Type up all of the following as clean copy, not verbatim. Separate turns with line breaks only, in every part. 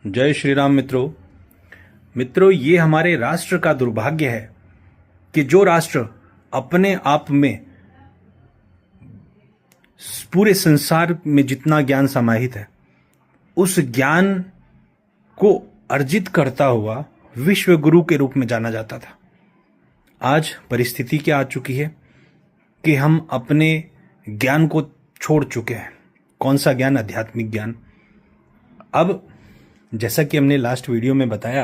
जय श्री राम मित्रों, ये हमारे राष्ट्र का दुर्भाग्य है कि जो राष्ट्र अपने आप में पूरे संसार में जितना ज्ञान समाहित है, उस ज्ञान को अर्जित करता हुआ विश्व गुरु के रूप में जाना जाता था। आज परिस्थिति क्या आ चुकी है कि हम अपने ज्ञान को छोड़ चुके हैं। कौन सा ज्ञान? आध्यात्मिक ज्ञान। अब जैसा कि हमने लास्ट वीडियो में बताया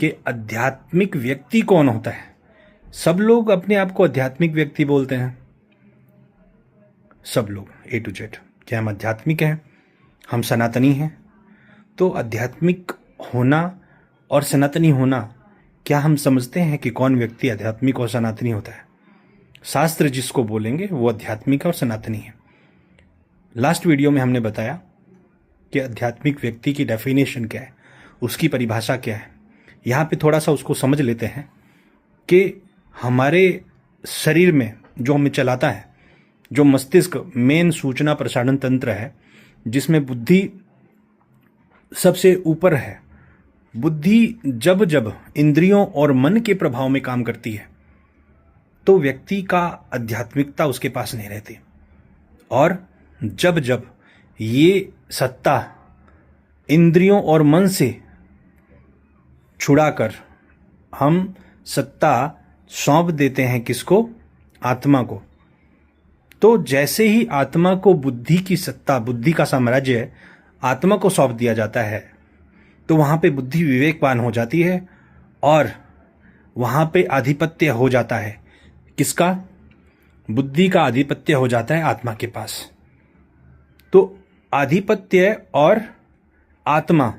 कि आध्यात्मिक व्यक्ति कौन होता है। सब लोग अपने आप को आध्यात्मिक व्यक्ति बोलते हैं, सब लोग A to Z। क्या हम आध्यात्मिक हैं? हम सनातनी हैं? तो आध्यात्मिक होना और सनातनी होना, क्या हम समझते हैं कि कौन व्यक्ति आध्यात्मिक और सनातनी होता है? शास्त्र जिसको बोलेंगे वो आध्यात्मिक और सनातनी है। लास्ट वीडियो में हमने बताया कि आध्यात्मिक व्यक्ति की डेफिनेशन क्या है, उसकी परिभाषा क्या है। यहाँ पे थोड़ा सा उसको समझ लेते हैं कि हमारे शरीर में जो हमें चलाता है, जो मस्तिष्क मेन सूचना प्रसारण तंत्र है, जिसमें बुद्धि सबसे ऊपर है। बुद्धि जब जब इंद्रियों और मन के प्रभाव में काम करती है तो व्यक्ति का आध्यात्मिकता उसके पास नहीं रहती, और जब जब ये सत्ता इंद्रियों और मन से छुड़ाकर हम सत्ता सौंप देते हैं किसको? आत्मा को। तो जैसे ही आत्मा को बुद्धि की सत्ता, बुद्धि का साम्राज्य आत्मा को सौंप दिया जाता है, तो वहां पे बुद्धि विवेकवान हो जाती है और वहां पे आधिपत्य हो जाता है। किसका? बुद्धि का आधिपत्य हो जाता है आत्मा के पास। तो आधिपत्य और आत्मा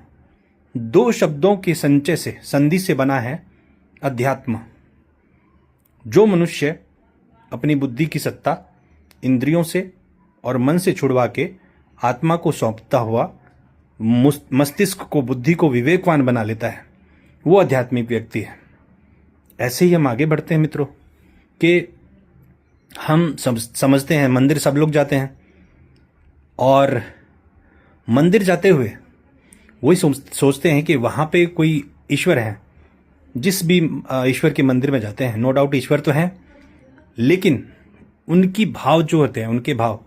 दो शब्दों के संचय से, संधि से बना है अध्यात्म। जो मनुष्य अपनी बुद्धि की सत्ता इंद्रियों से और मन से छुड़वा के आत्मा को सौंपता हुआ मस्तिष्क को, बुद्धि को विवेकवान बना लेता है, वो आध्यात्मिक व्यक्ति है। ऐसे ही हम आगे बढ़ते हैं मित्रों कि हम समझते हैं मंदिर सब लोग जाते हैं, और मंदिर जाते हुए वही सोचते हैं कि वहाँ पे कोई ईश्वर है। जिस भी ईश्वर के मंदिर में जाते हैं, नो डाउट ईश्वर तो हैं, लेकिन उनकी भाव जो होते हैं, उनके भाव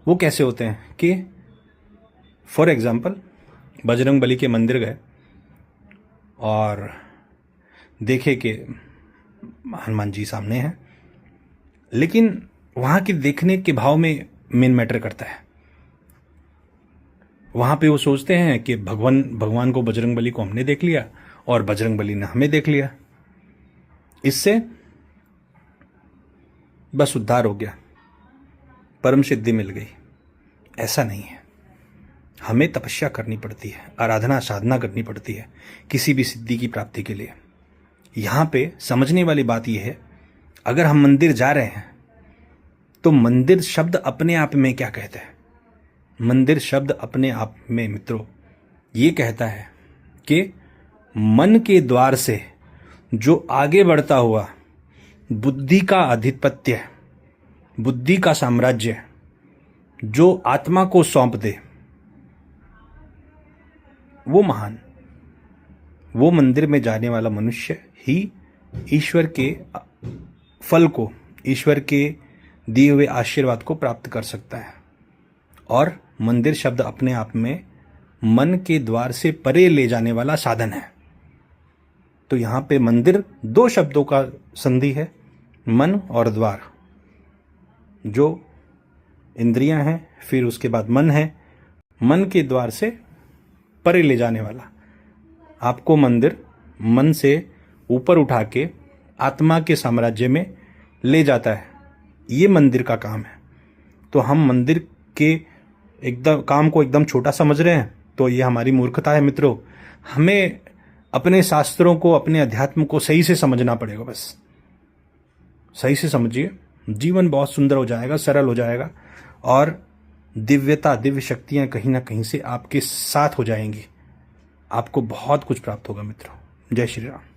वो कैसे होते हैं कि फॉर एग्जाम्पल बजरंग बली के मंदिर गए और देखे कि हनुमान जी सामने हैं, लेकिन वहाँ के देखने के भाव में मेन मैटर करता है। वहाँ पे वो सोचते हैं कि भगवान को, बजरंग बली को हमने देख लिया और बजरंग बली ने हमें देख लिया, इससे बस उद्धार हो गया, परम सिद्धि मिल गई। ऐसा नहीं है। हमें तपस्या करनी पड़ती है, आराधना साधना करनी पड़ती है किसी भी सिद्धि की प्राप्ति के लिए। यहाँ पे समझने वाली बात यह है, अगर हम मंदिर जा रहे हैं तो मंदिर शब्द अपने आप में क्या कहता है? मंदिर शब्द अपने आप में मित्रों ये कहता है कि मन के द्वार से जो आगे बढ़ता हुआ बुद्धि का आधिपत्य, बुद्धि का साम्राज्य जो आत्मा को सौंप दे, वो महान, वो मंदिर में जाने वाला मनुष्य ही ईश्वर के फल को, ईश्वर के दिए हुए आशीर्वाद को प्राप्त कर सकता है। और मंदिर शब्द अपने आप में मन के द्वार से परे ले जाने वाला साधन है। तो यहाँ पे मंदिर दो शब्दों का संधि है, मन और द्वार। जो इंद्रियां हैं, फिर उसके बाद मन है, मन के द्वार से परे ले जाने वाला। आपको मंदिर मन से ऊपर उठा के आत्मा के साम्राज्य में ले जाता है, ये मंदिर का काम है। तो हम मंदिर के एकदम काम को एकदम छोटा समझ रहे हैं, तो ये हमारी मूर्खता है मित्रों। हमें अपने शास्त्रों को, अपने अध्यात्म को सही से समझना पड़ेगा। बस सही से समझिए, जीवन बहुत सुंदर हो जाएगा, सरल हो जाएगा, और दिव्यता, दिव्य शक्तियां कहीं ना कहीं से आपके साथ हो जाएंगी। आपको बहुत कुछ प्राप्त होगा मित्रों। जय श्री राम।